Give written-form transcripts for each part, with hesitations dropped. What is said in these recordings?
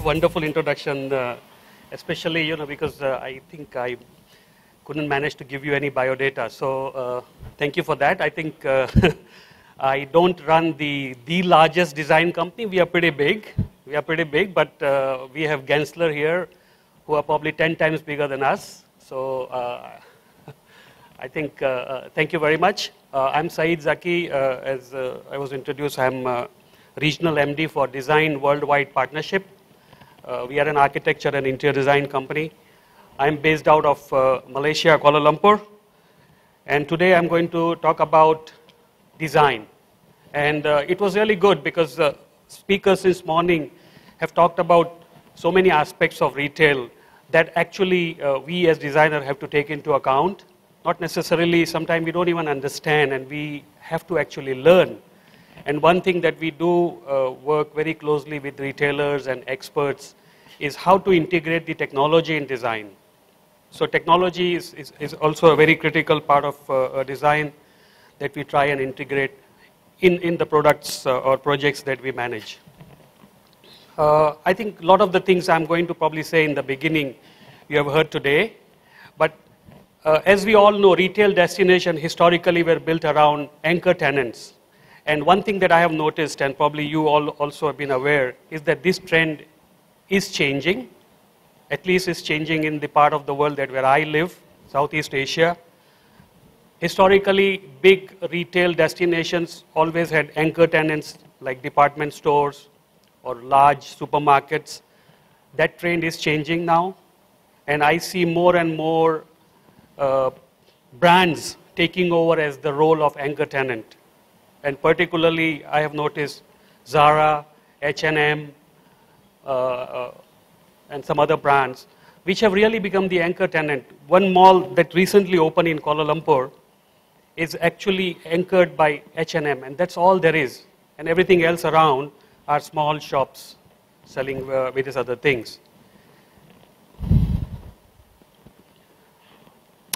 Wonderful introduction, especially, because I think I couldn't manage to give you any biodata. So thank you for that. I think I don't run the largest design company. We are pretty big. But we have Gensler here, who are probably 10 times bigger than us. So I think, thank you very much. I'm Saeed Zaki. As I was introduced, I'm Regional MD for Design Worldwide Partnership. We are an architecture and interior design company. I'm based out of Malaysia, Kuala Lumpur. And today I'm going to talk about design. And it was really good because speakers this morning have talked about so many aspects of retail that actually we as designers have to take into account. Not necessarily, sometimes we don't even understand, and we have to actually learn. And one thing that we do work very closely with retailers and experts is how to integrate the technology in design. So technology is also a very critical part of design that we try and integrate in the products or projects that we manage. I think a lot of the things I'm going to probably say in the beginning you have heard today, but as we all know, retail destinations historically were built around anchor tenants. And one thing that I have noticed, and probably you all also have been aware, is that this trend is changing. At least it's changing in the part of the world where I live, Southeast Asia. Historically, big retail destinations always had anchor tenants like department stores or large supermarkets. That trend is changing now. And I see more and more brands taking over as the role of anchor tenant. And particularly, I have noticed Zara, H&M, and some other brands, which have really become the anchor tenant. One mall that recently opened in Kuala Lumpur is actually anchored by H&M, and that's all there is. And everything else around are small shops selling various other things.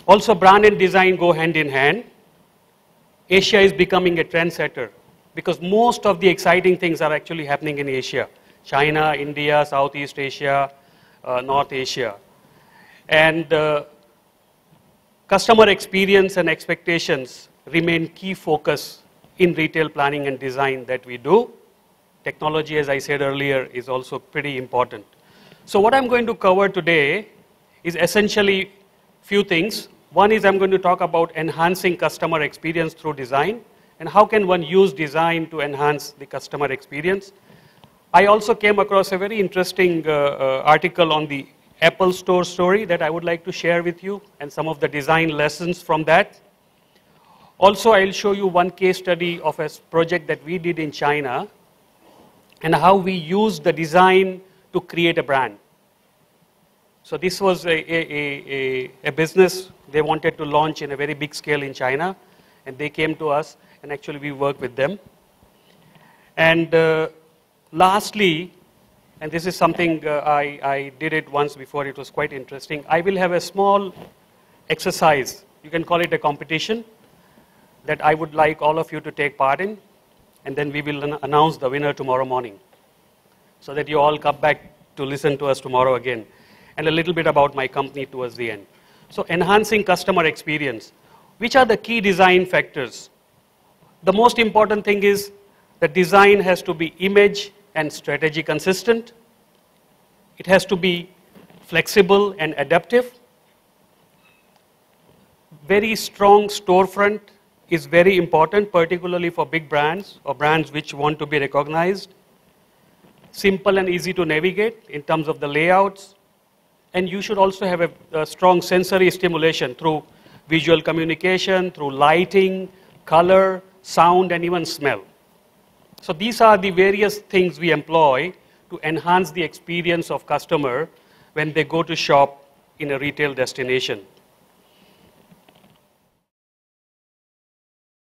Also, brand and design go hand in hand. Asia is becoming a trendsetter because most of the exciting things are actually happening in Asia. China, India, Southeast Asia, North Asia. And customer experience and expectations remain key focus in retail planning and design that we do. Technology, as I said earlier, is also pretty important. So what I'm going to cover today is essentially few things. One is I'm going to talk about enhancing customer experience through design and how can one use design to enhance the customer experience. I also came across a very interesting article on the Apple Store story that I would like to share with you and some of the design lessons from that. Also, I'll show you one case study of a project that we did in China and how we used the design to create a brand. So this was a business they wanted to launch in a very big scale in China, and they came to us, and actually we worked with them. And lastly, and this is something I did it once before, it was quite interesting. I will have a small exercise, you can call it a competition, that I would like all of you to take part in, and then we will announce the winner tomorrow morning, so that you all come back to listen to us tomorrow again. And a little bit about my company towards the end. So enhancing customer experience. Which are the key design factors? The most important thing is that design has to be image and strategy consistent. It has to be flexible and adaptive. Very strong storefront is very important, particularly for big brands or brands which want to be recognized. Simple and easy to navigate in terms of the layouts. And you should also have a strong sensory stimulation through visual communication, through lighting, color, sound, and even smell. So these are the various things we employ to enhance the experience of customer when they go to shop in a retail destination.